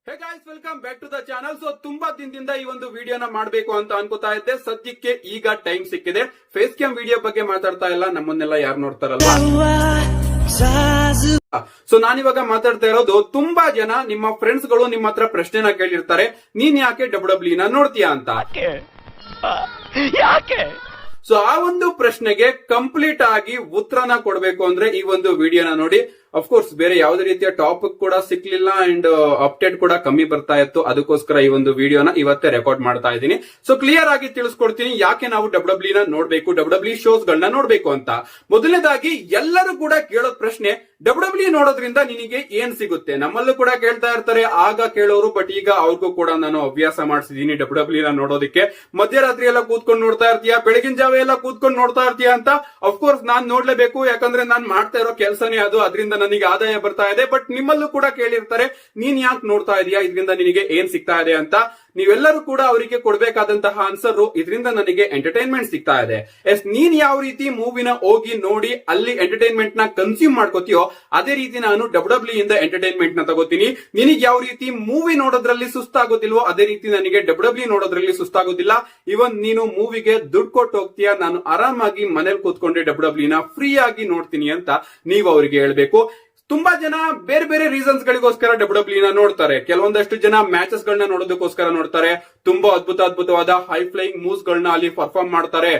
Hey guys, welcome back to the channel. So ತುಂಬಾ ದಿನದಿಂದ ಈ ಒಂದು ವಿಡಿಯೋನ ಮಾಡಬೇಕು ಅಂತ ಅನ್ಕೋತಾ ಇದ್ದೆ. ಸದ್ಯಕ್ಕೆ ಈಗ ಟೈಮ್ ಸಿಕ್ಕಿದೆ. ಫೇಸ್ ಕ್ಯಾಮ್ ವಿಡಿಯೋ ಬಗ್ಗೆ ಮಾತಾಡ್ತಾ ಇಲ್ಲ, ನಮ್ಮನ್ನೆಲ್ಲ ಯಾರು ನೋಡ್ತಾರಲ್ವಾ. ಸೊ ನಾನಿವಾಗ ಮಾತಾಡ್ತಾ ಇರೋದು, ತುಂಬಾ ಜನ ನಿಮ್ಮ ಫ್ರೆಂಡ್ಸ್ ಗಳು ನಿಮ್ಮ ಹತ್ರ ಪ್ರಶ್ನೆನ ಕೇಳಿರ್ತಾರೆ, ನೀನ್ ಯಾಕೆ ಡಬ್ಲ್ಯೂ ನ ನೋಡ್ತೀಯಾ ಅಂತ. ಸೊ ಆ ಒಂದು ಪ್ರಶ್ನೆಗೆ ಕಂಪ್ಲೀಟ್ ಆಗಿ ಉತ್ತರನ ಕೊಡ್ಬೇಕು ಅಂದ್ರೆ ಈ ಒಂದು ವಿಡಿಯೋನ ನೋಡಿ. ಅಫ್ಕೋರ್ಸ್ ಬೇರೆ ಯಾವುದೇ ರೀತಿಯ ಟಾಪಿಕ್ ಕೂಡ ಸಿಕ್ಲಿಲ್ಲ ಅಂಡ್ ಅಪ್ಡೇಟ್ ಕೂಡ ಕಮ್ಮಿ ಬರ್ತಾ ಇತ್ತು. ಅದಕ್ಕೋಸ್ಕರ ಈ ಒಂದು ವಿಡಿಯೋನ ಇವತ್ತೇ ರೆಕಾರ್ಡ್ ಮಾಡ್ತಾ ಇದ್ದೀನಿ. ಸೊ ಕ್ಲಿಯರ್ ಆಗಿ ತಿಳಿಸ್ಕೊಡ್ತೀನಿ ಯಾಕೆ ನಾವು ಡಬ್ಲ್ಯೂ ನ ನೋಡ್ಬೇಕು, ಡಬ್ಲ್ಯೂ ಶೋಸ್ ಗಳನ್ನ ನೋಡ್ಬೇಕು ಅಂತ. ಮೊದಲನೇದಾಗಿ ಎಲ್ಲರೂ ಕೂಡ ಕೇಳೋ ಪ್ರಶ್ನೆ, ಡಬ್ಲ್ಯೂ ನೋಡೋದ್ರಿಂದ ನಿನಗೆ ಏನ್ ಸಿಗುತ್ತೆ. ನಮ್ಮಲ್ಲೂ ಕೂಡ ಕೇಳ್ತಾ ಇರ್ತಾರೆ, ಆಗ ಕೇಳೋರು. ಬಟ್ ಈಗ ಅವ್ರಿಗೂ ಕೂಡ ನಾನು ಅಭ್ಯಾಸ ಮಾಡಿಸಿದೀನಿ ಡಬ್ಲ್ಯೂ ನ ನೋಡೋದಕ್ಕೆ. ಮಧ್ಯರಾತ್ರಿ ಎಲ್ಲ ಕೂತ್ಕೊಂಡು ನೋಡ್ತಾ ಇರ್ತೀಯಾ, ಬೆಳಗಿನ ಜಾವ ಎಲ್ಲ ಕೂತ್ಕೊಂಡು ನೋಡ್ತಾ ಇರ್ತೀಯಾ ಅಂತ. ಅಫ್ಕೋರ್ಸ್ ನಾನ್ ನೋಡ್ಲೇಬೇಕು, ಯಾಕಂದ್ರೆ ನಾನ್ ಮಾಡ್ತಾ ಇರೋ ಕೆಲಸನೇ ಅದು. ಅದರಿಂದ ನನಗೆ ಆದಾಯ ಬರ್ತಾ ಇದೆ. ಬಟ್ ನಿಮ್ಮಲ್ಲೂ ಕೂಡ ಕೇಳಿರ್ತಾರೆ, ನೀನ್ ಯಾಕೆ ನೋಡ್ತಾ ಇದೀಯಾ, ಇದರಿಂದ ನಿನಗೆ ಏನ್ ಸಿಗ್ತಾ ಇದೆ ಅಂತ. ನೀವೆಲ್ಲರೂ ಕೂಡ ಅವರಿಗೆ ಕೊಡ್ಬೇಕಾದಂತಹ ಆನ್ಸರ್, ಇದರಿಂದ ನನಗೆ ಎಂಟರ್ಟೈನ್ಮೆಂಟ್ ಸಿಗ್ತಾ ಇದೆ. ಎಸ್, ನೀನ್ ಯಾವ ರೀತಿ ಮೂವಿನ ಹೋಗಿ ನೋಡಿ ಅಲ್ಲಿ ಎಂಟರ್ಟೈನ್ಮೆಂಟ್ ನ ಕನ್ಸ್ಯೂಮ್ ಮಾಡ್ಕೋತೀಯೋ, ಅದೇ ರೀತಿ ನಾನು ಡಬ್ಲ್ಯೂ ಇಂದ ಎಂಟರ್ಟೈನ್ಮೆಂಟ್ ನ ತಗೋತೀನಿ. ನಿನಗೆ ಯಾವ ರೀತಿ ಮೂವಿ ನೋಡೋದ್ರಲ್ಲಿ ಸುಸ್ತಾಗೋದಿಲ್ವೋ, ಅದೇ ರೀತಿ ನನಗೆ ಡಬ್ಲ್ಯೂ ನೋಡೋದ್ರಲ್ಲಿ ಸುಸ್ತಾಗೋದಿಲ್ಲ. ಇವನ್ ನೀನು ಮೂವಿಗೆ ದುಡ್ಡು ಕೊಟ್ಟು ಹೋಗ್ತೀಯಾ, ನಾನು ಆರಾಮಾಗಿ ಮನೇಲಿ ಕೂತ್ಕೊಂಡೆ ಡಬ್ಲ್ಯೂ ನ ಫ್ರೀ ಆಗಿ ನೋಡ್ತೀನಿ ಅಂತ ನೀವು ಅವರಿಗೆ ಹೇಳ್ಬೇಕು. ತುಂಬಾ ಜನ ಬೇರೆ ಬೇರೆ ರೀಸನ್ಸ್ ಗಳಿಗೋಸ್ಕರ ಡಬ್ಲ್ಯೂ ನ ನೋಡ್ತಾರೆ. ಕೆಲವೊಂದಷ್ಟು ಜನ ಮ್ಯಾಚಸ್ ಗಳನ್ನ ನೋಡೋದಕ್ಕೋಸ್ಕರ ನೋಡ್ತಾರೆ. ತುಂಬಾ ಅದ್ಭುತವಾದ ಹೈ ಫ್ಲೈಯಿಂಗ್ ಮೂವ್ಸ್ ಗಳನ್ನ ಅಲ್ಲಿ ಪರ್ಫಾರ್ಮ್ ಮಾಡ್ತಾರೆ.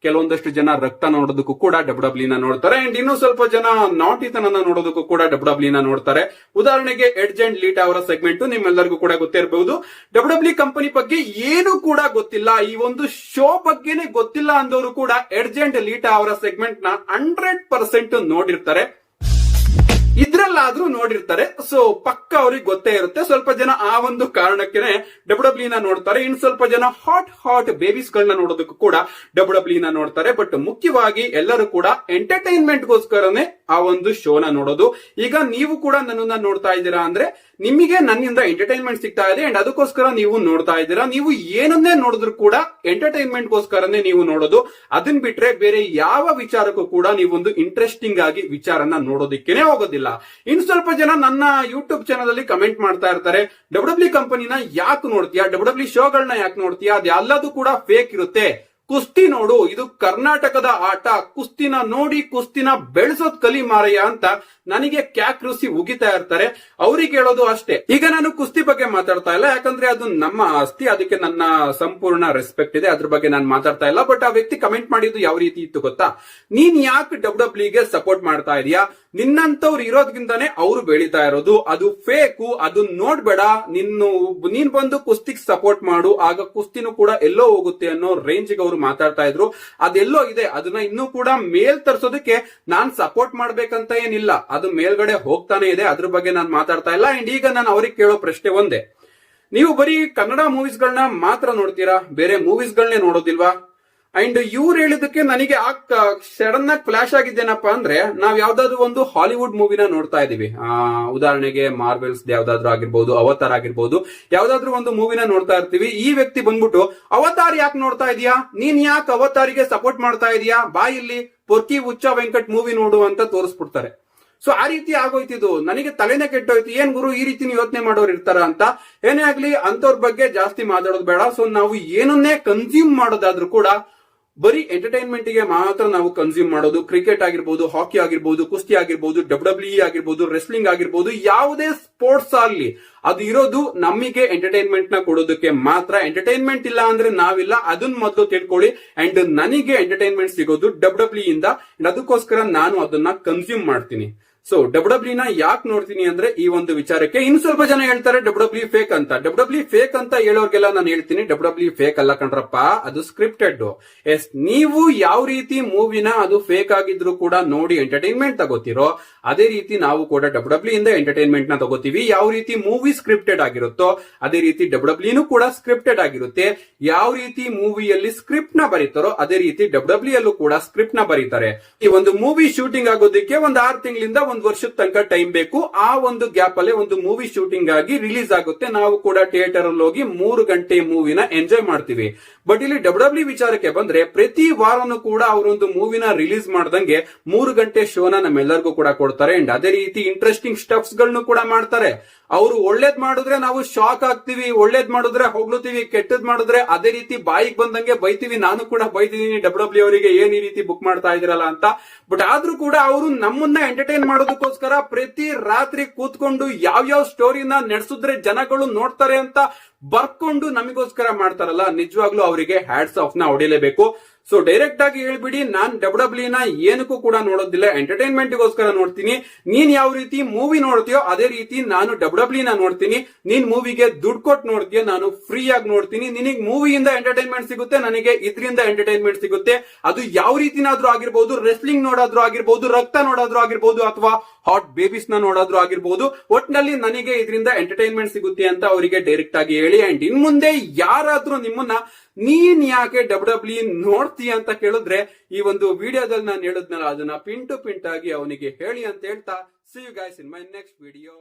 ಕೆಲವೊಂದಷ್ಟು ಜನ ರಕ್ತ ನೋಡೋದಕ್ಕೂ ಕೂಡ ಡಬ್ಲ್ಯೂ ನ ನೋಡ್ತಾರೆ. ಅಂಡ್ ಇನ್ನೂ ಸ್ವಲ್ಪ ಜನ ನಾಟಿತನನ್ನ ನೋಡೋದಕ್ಕೂ ಕೂಡ ಡಬ್ಲ್ಯೂ ನ ನೋಡ್ತಾರೆ. ಉದಾಹರಣೆಗೆ ಎಡ್ಜ್ ಅಂಡ್ ಲೀಟಾ ಅವರ ಸೆಗ್ಮೆಂಟ್ ನಿಮ್ಮೆಲ್ಲರಿಗೂ ಕೂಡ ಗೊತ್ತಿರಬಹುದು. ಡಬ್ಲ್ಯೂ ಕಂಪನಿ ಬಗ್ಗೆ ಏನು ಕೂಡ ಗೊತ್ತಿಲ್ಲ, ಈ ಒಂದು ಶೋ ಬಗ್ಗೆನೇ ಗೊತ್ತಿಲ್ಲ ಅಂದವರು ಕೂಡ ಎಡ್ಜ್ ಅಂಡ್ ಲೀಟಾ ಅವರ ಸೆಗ್ಮೆಂಟ್ ನ 100% ನೋಡಿರ್ತಾರೆ. ಇದ್ರಲ್ಲಾದ್ರೂ ನೋಡಿರ್ತಾರೆ. ಸೊ ಪಕ್ಕ ಅವ್ರಿಗೆ ಗೊತ್ತೇ ಇರುತ್ತೆ. ಸ್ವಲ್ಪ ಜನ ಆ ಒಂದು ಕಾರಣಕ್ಕೆ ಡಬ್ಲ್ಯೂ ನ ನೋಡ್ತಾರೆ. ಇನ್ನು ಸ್ವಲ್ಪ ಜನ ಹಾಟ್ ಬೇಬೀಸ್ ಗಳನ್ನ ನೋಡೋದಕ್ಕೂ ಕೂಡ ಡಬ್ಲ್ಯೂ ನ ನೋಡ್ತಾರೆ. ಬಟ್ ಮುಖ್ಯವಾಗಿ ಎಲ್ಲರೂ ಕೂಡ ಎಂಟರ್ಟೈನ್ಮೆಂಟ್ ಗೋಸ್ಕರನೇ ಆ ಒಂದು ಶೋನ ನೋಡೋದು. ಈಗ ನೀವು ಕೂಡ ನನ್ನನ್ನ ನೋಡ್ತಾ ಇದ್ದೀರಾ ಅಂದ್ರೆ ನಿಮಗೆ ನನ್ನಿಂದ ಎಂಟರ್ಟೈನ್ಮೆಂಟ್ ಸಿಗ್ತಾ ಇದೆ ಅಂಡ್ ಅದಕ್ಕೋಸ್ಕರ ನೀವು ನೋಡ್ತಾ ಇದ್ದೀರಾ. ನೀವು ಏನನ್ನೇ ನೋಡಿದ್ರು ಕೂಡ ಎಂಟರ್ಟೈನ್ಮೆಂಟ್ ಗೋಸ್ಕರನೇ ನೀವು ನೋಡೋದು. ಅದನ್ ಬಿಟ್ರೆ ಬೇರೆ ಯಾವ ವಿಚಾರಕ್ಕೂ ಕೂಡ ನೀವೊಂದು ಇಂಟ್ರೆಸ್ಟಿಂಗ್ ಆಗಿ ವಿಚಾರನ ನೋಡೋದಿಕ್ಕೇನೆ ಹೋಗೋದಿಲ್ಲ. ಇನ್ ಸ್ವಲ್ಪ ಜನ ನನ್ನ ಯೂಟ್ಯೂಬ್ ಚಾನಲ್ ಅಲ್ಲಿ ಕಮೆಂಟ್ ಮಾಡ್ತಾ ಇರ್ತಾರೆ, ಡಬ್ಲ್ಯೂ ಕಂಪನಿನ ಯಾಕೆ ನೋಡ್ತೀಯಾ, ಡಬ್ಲ್ಯೂ ಶೋಗಳನ್ನ ಯಾಕೆ ನೋಡ್ತೀಯಾ, ಅದೆಲ್ಲದೂ ಕೂಡ ಫೇಕ್ ಇರುತ್ತೆ. ಕುಸ್ತಿ ನೋಡು, ಇದು ಕರ್ನಾಟಕದ ಆಟ, ಕುಸ್ತಿನ ನೋಡಿ ಕುಸ್ತಿನ ಬೆಳೆಸೋದ್ ಕಲಿ ಮಾರಯ್ಯ ಅಂತ ನನಗೆ ಕ್ಯಾಕ್ರೂಸಿ ಉಗಿತಾ ಇರ್ತಾರೆ. ಅವ್ರಿಗೆ ಹೇಳೋದು ಅಷ್ಟೇ. ಈಗ ನಾನು ಕುಸ್ತಿ ಬಗ್ಗೆ ಮಾತಾಡ್ತಾ ಇಲ್ಲ, ಯಾಕಂದ್ರೆ ಅದು ನಮ್ಮ ಆಸ್ತಿ, ಅದಕ್ಕೆ ನನ್ನ ಸಂಪೂರ್ಣ ರೆಸ್ಪೆಕ್ಟ್ ಇದೆ. ಅದ್ರ ಬಗ್ಗೆ ನಾನು ಮಾತಾಡ್ತಾ ಇಲ್ಲ. ಬಟ್ ಆ ವ್ಯಕ್ತಿ ಕಮೆಂಟ್ ಮಾಡಿದ್ದು ಯಾವ ರೀತಿ ಇತ್ತು ಗೊತ್ತಾ, ನೀನ್ ಯಾಕೆ ಡಬ್ಲ್ಯೂಗೆ ಸಪೋರ್ಟ್ ಮಾಡ್ತಾ ಇದೀಯಾ, ನಿನ್ನಂತವ್ರು ಇರೋದ್ರಿಂದಾನೇ ಅವ್ರು ಬೆಳೀತಾ ಇರೋದು, ಅದು ಫೇಕು, ಅದು ನೋಡ್ಬೇಡ, ನೀನ್ ಬಂದು ಕುಸ್ತಿಗ್ ಸಪೋರ್ಟ್ ಮಾಡು, ಆಗ ಕುಸ್ತಿನೂ ಕೂಡ ಎಲ್ಲೋ ಹೋಗುತ್ತೆ ಅನ್ನೋ ರೇಂಜ್ಗೆ ಅವರು ಮಾತಾಡ್ತಾ ಇದ್ರು. ಅದೆಲ್ಲೋ ಇದೆ, ಅದನ್ನ ಇನ್ನೂ ಕೂಡ ಮೇಲ್ ತರಿಸೋದಕ್ಕೆ ನಾನ್ ಸಪೋರ್ಟ್ ಮಾಡ್ಬೇಕಂತ ಏನಿಲ್ಲ, ಅದು ಮೇಲ್ಗಡೆ ಹೋಗ್ತಾನೆ ಇದೆ. ಅದ್ರ ಬಗ್ಗೆ ನಾನು ಮಾತಾಡ್ತಾ ಇಲ್ಲ. ಅಂಡ್ ಈಗ ನಾನು ಅವ್ರಿಗೆ ಕೇಳೋ ಪ್ರಶ್ನೆ ಒಂದೇ, ನೀವು ಬರೀ ಕನ್ನಡ ಮೂವೀಸ್ ಗಳನ್ನ ಮಾತ್ರ ನೋಡ್ತೀರಾ, ಬೇರೆ ಮೂವೀಸ್ ಗಳನ್ನೇ ನೋಡೋದಿಲ್ವಾ? ಅಂಡ್ ಇವ್ರು ಹೇಳಿದಕ್ಕೆ ನನಗೆ ಸಡನ್ ಆಗಿ ಫ್ಲಾಶ್ ಆಗಿದ್ದೇನಪ್ಪ ಅಂದ್ರೆ, ನಾವ್ ಯಾವ್ದಾದ್ರು ಒಂದು ಹಾಲಿವುಡ್ ಮೂವಿನ ನೋಡ್ತಾ ಇದೀವಿ. ಉದಾಹರಣೆಗೆ ಮಾರ್ವೆಲ್ಸ್ ಯಾವ್ದಾದ್ರು ಆಗಿರ್ಬೋದು, ಅವತಾರ್ ಆಗಿರ್ಬೋದು, ಯಾವ್ದಾದ್ರು ಒಂದು ಮೂವಿನ ನೋಡ್ತಾ ಇರ್ತೀವಿ. ಈ ವ್ಯಕ್ತಿ ಬಂದ್ಬಿಟ್ಟು, ಅವತಾರ್ ಯಾಕೆ ನೋಡ್ತಾ ಇದೀಯಾ, ನೀನ್ ಯಾಕೆ ಅವತಾರಿಗೆ ಸಪೋರ್ಟ್ ಮಾಡ್ತಾ ಇದೀಯಾ, ಬಾ ಇಲ್ಲಿ ಪೊರ್ಕಿ ಹುಚ್ಚ ವೆಂಕಟ್ ಮೂವಿ ನೋಡು ಅಂತ ತೋರಿಸ್ಬಿಡ್ತಾರೆ. ಸೊ ಆ ರೀತಿ ಆಗೋಯ್ತಿದ್ದು. ನನಗೆ ತಲೆನೇ ಕೆಟ್ಟೋಯ್ತು, ಏನ್ ಗುರು ಈ ರೀತಿ ಯೋಚನೆ ಮಾಡೋರು ಇರ್ತಾರ ಅಂತ. ಏನೇ ಆಗ್ಲಿ ಅಂತವ್ರ ಬಗ್ಗೆ ಜಾಸ್ತಿ ಮಾತಾಡೋದು ಬೇಡ. ಸೊ ನಾವು ಏನನ್ನೇ ಕನ್ಸ್ಯೂಮ್ ಮಾಡೋದಾದ್ರೂ ಕೂಡ ಬರೀ ಎಂಟರ್ಟೈನ್ಮೆಂಟ್ ಗೆ ಮಾತ್ರ ನಾವು ಕನ್ಸ್ಯೂಮ್ ಮಾಡೋದು. ಕ್ರಿಕೆಟ್ ಆಗಿರ್ಬೋದು, ಹಾಕಿ ಆಗಿರ್ಬೋದು, ಕುಸ್ತಿ ಆಗಿರ್ಬೋದು, ಡಬ್ಲ್ಯೂ ಆಗಿರ್ಬೋದು, ರೆಸ್ಲಿಂಗ್ ಆಗಿರ್ಬೋದು, ಯಾವುದೇ ಸ್ಪೋರ್ಟ್ಸ್ ಆಗ್ಲಿ, ಅದು ಇರೋದು ನಮಗೆ ಎಂಟರ್ಟೈನ್ಮೆಂಟ್ ನ ಕೊಡೋದಕ್ಕೆ ಮಾತ್ರ. ಎಂಟರ್ಟೈನ್ಮೆಂಟ್ ಇಲ್ಲ ಅಂದ್ರೆ ನಾವಿಲ್ಲ, ಅದನ್ನ ಮೊದಲು ತಿಳ್ಕೊಳ್ಳಿ. ಅಂಡ್ ನನಗೆ ಎಂಟರ್ಟೈನ್ಮೆಂಟ್ ಸಿಗೋದು ಡಬ್ಲ್ಯೂ ಇಂದ, ಅದಕ್ಕೋಸ್ಕರ ನಾನು ಅದನ್ನ ಕನ್ಸ್ಯೂಮ್ ಮಾಡ್ತೀನಿ. ಸೊ ಡಬ್ಲ್ಯೂ ನ ಯಾಕೆ ನೋಡ್ತೀನಿ ಅಂದ್ರೆ ಈ ಒಂದು ವಿಚಾರಕ್ಕೆ. ಇನ್ನು ಸ್ವಲ್ಪ ಜನ ಹೇಳ್ತಾರೆ ಡಬ್ಲ್ಯೂ ಫೇಕ್ ಅಂತ. ಡಬ್ಲ್ಯೂ ಫೇಕ್ ಅಂತ ಹೇಳೋರ್ಗೆಲ್ಲ ನಾನು ಹೇಳ್ತೀನಿ, ಡಬ್ಲ್ಯೂ ಫೇಕ್ ಅಲ್ಲ ಕಣ್ರಪ್ಪ, ಅದು ಸ್ಕ್ರಿಪ್ಟೆಡ್. ಎಸ್, ನೀವು ಯಾವ ರೀತಿ ಮೂವಿನ ಅದು ಫೇಕ್ ಆಗಿದ್ರು ಕೂಡ ನೋಡಿ ಎಂಟರ್ಟೈನ್ಮೆಂಟ್ ತಗೋತಿರೋ, ಅದೇ ರೀತಿ ನಾವು ಕೂಡ ಡಬ್ಲ್ಯೂ ಇಂದ ಎಂಟರ್ಟೈನ್ಮೆಂಟ್ ನ ತಗೋತೀವಿ. ಯಾವ ರೀತಿ ಮೂವಿ ಸ್ಕ್ರಿಪ್ಟೆಡ್ ಆಗಿರುತ್ತೋ ಅದೇ ರೀತಿ ಡಬ್ಲ್ಯೂ ಕೂಡ ಸ್ಕ್ರಿಪ್ಟೆಡ್ ಆಗಿರುತ್ತೆ. ಯಾವ ರೀತಿ ಮೂವಿಯಲ್ಲಿ ಸ್ಕ್ರಿಪ್ಟ್ ನ ಬರೀತಾರೋ ಅದೇ ರೀತಿ ಡಬ್ಲ್ಯೂ ಅಲ್ಲೂ ಕೂಡ ಸ್ಕ್ರಿಪ್ಟ್ ನ ಬರೀತಾರೆ. ಈ ಒಂದು ಮೂವಿ ಶೂಟಿಂಗ್ ಆಗೋದಕ್ಕೆ ಒಂದು 6 ತಿಂಗಳಿಂದ 1 ವರ್ಷದ ತನಕ ಟೈಮ್ ಬೇಕು. ಆ ಒಂದು ಗ್ಯಾಪ್ ಅಲ್ಲೇ ಒಂದು ಮೂವಿ ಶೂಟಿಂಗ್ ಆಗಿ ರಿಲೀಸ್ ಆಗುತ್ತೆ. ನಾವು ಕೂಡ ಥಿಯೇಟರ್ ಅಲ್ಲಿ ಹೋಗಿ 3 ಗಂಟೆ ಮೂವಿನ ಎಂಜಾಯ್ ಮಾಡ್ತೀವಿ. ಬಟ್ ಇಲ್ಲಿ ಡಬ್ಲ್ಯೂ ವಿಚಾರಕ್ಕೆ ಬಂದ್ರೆ ಪ್ರತಿ ವಾರನೂ ಕೂಡ ಅವರೊಂದು ಮೂವಿನ ರಿಲೀಸ್ ಮಾಡ್ದಂಗೆ 3 ಗಂಟೆ ಶೋನ ನಮ್ಮೆಲ್ಲರಿಗೂ ಕೂಡ ಕೊಡ್ತಾರೆ. ಅಂಡ್ ಅದೇ ರೀತಿ ಇಂಟ್ರೆಸ್ಟಿಂಗ್ ಸ್ಟಫ್ಸ್ ಗಳನ್ನು ಕೂಡ ಮಾಡ್ತಾರೆ. ಅವರು ಒಳ್ಳೇದ್ ಮಾಡಿದ್ರೆ ನಾವು ಶಾಕ್ ಆಗ್ತೀವಿ, ಒಳ್ಳೇದ್ ಮಾಡಿದ್ರೆ ಹೊಗಳುತ್ತೀವಿ, ಕೆಟ್ಟದ್ ಮಾಡಿದ್ರೆ ಅದೇ ರೀತಿ ಬಾಯಿಗೆ ಬಂದಂಗೆ ಬೈತೀವಿ. ನಾನು ಕೂಡ ಬೈತಿದ್ದೀನಿ ಡಬ್ಲ್ಯೂ ಅವರಿಗೆ, ಏನ್ ಈ ರೀತಿ ಬುಕ್ ಮಾಡ್ತಾ ಇದಿರಲ್ಲ ಅಂತ. ಬಟ್ ಆದ್ರೂ ಕೂಡ ಅವರು ನಮ್ಮನ್ನ ಎಂಟರ್ಟೈನ್ ಮಾಡೋದಕ್ಕೋಸ್ಕರ ಪ್ರತಿ ರಾತ್ರಿ ಕೂತ್ಕೊಂಡು ಯಾವ್ಯಾವ ಸ್ಟೋರಿನ ನಡೆಸಿದ್ರೆ ಜನಗಳು ನೋಡ್ತಾರೆ ಅಂತ ಬರ್ಕೊಂಡು ನಮಗೋಸ್ಕರ ಮಾಡ್ತಾರಲ್ಲ, ನಿಜವಾಗ್ಲೂ ಅವರಿಗೆ ಹ್ಯಾಟ್ಸ್ ಆಫ್ ನ ಹೊಡಿಲೇಬೇಕು. ಸೊ ಡೈರೆಕ್ಟ್ ಆಗಿ ಹೇಳ್ಬಿಡಿ, ನಾನ್ ಡಬ್ಲ್ಯೂ ನ ಏನಕ್ಕೂ ಕೂಡ ನೋಡೋದಿಲ್ಲ, ಎಂಟರ್ಟೈನ್ಮೆಂಟ್ ಗೋಸ್ಕರ ನೋಡ್ತೀನಿ. ನೀನ್ ಯಾವ ರೀತಿ ಮೂವಿ ನೋಡ್ತೀಯೋ ಅದೇ ರೀತಿ ನಾನು ಡಬ್ಲ್ಯೂ ನ ನೋಡ್ತೀನಿ. ನೀನ್ ಮೂವಿಗೆ ದುಡ್ಡು ಕೊಟ್ಟು ನೋಡ್ತೀಯ, ನಾನು ಫ್ರೀ ಆಗಿ ನೋಡ್ತೀನಿ. ನಿನಗೆ ಮೂವಿಯಿಂದ ಎಂಟರ್ಟೈನ್ಮೆಂಟ್ ಸಿಗುತ್ತೆ, ನನಗೆ ಇದರಿಂದ ಎಂಟರ್ಟೈನ್ಮೆಂಟ್ ಸಿಗುತ್ತೆ. ಅದು ಯಾವ ರೀತಿನಾದ್ರೂ ಆಗಿರ್ಬೋದು, ರೆಸ್ಲಿಂಗ್ ನೋಡಾದ್ರೂ ಆಗಿರ್ಬೋದು, ರಕ್ತ ನೋಡಾದ್ರೂ ಆಗಿರ್ಬೋದು, ಅಥವಾ ಹಾಟ್ ಬೇಬೀಸ್ ನ ನೋಡಾದ್ರೂ ಆಗಿರ್ಬೋದು. ಒಟ್ನಲ್ಲಿ ನನಗೆ ಇದರಿಂದ ಎಂಟರ್ಟೈನ್ಮೆಂಟ್ ಸಿಗುತ್ತೆ ಅಂತ ಅವರಿಗೆ ಡೈರೆಕ್ಟ್ ಆಗಿ ಹೇಳಿ. ಅಂಡ್ ಇನ್ ಮುಂದೆ ಯಾರಾದ್ರೂ ನಿಮ್ಮನ್ನ ನೀನ್ ಯಾಕೆ ಡಬ್ಲ್ಯೂ ನೋಡ್ತೀಯ ಅಂತ ಕೇಳಿದ್ರೆ, ಈ ಒಂದು ವಿಡಿಯೋದಲ್ಲಿ ನಾನು ಹೇಳಿದ್ನಲ್ಲ ಅದನ್ನ ಪಿನ್ ಟು ಪಿಂಟ್ ಆಗಿ ಅವನಿಗೆ ಹೇಳಿ ಅಂತ ಹೇಳ್ತಾ, see you guys in my next video.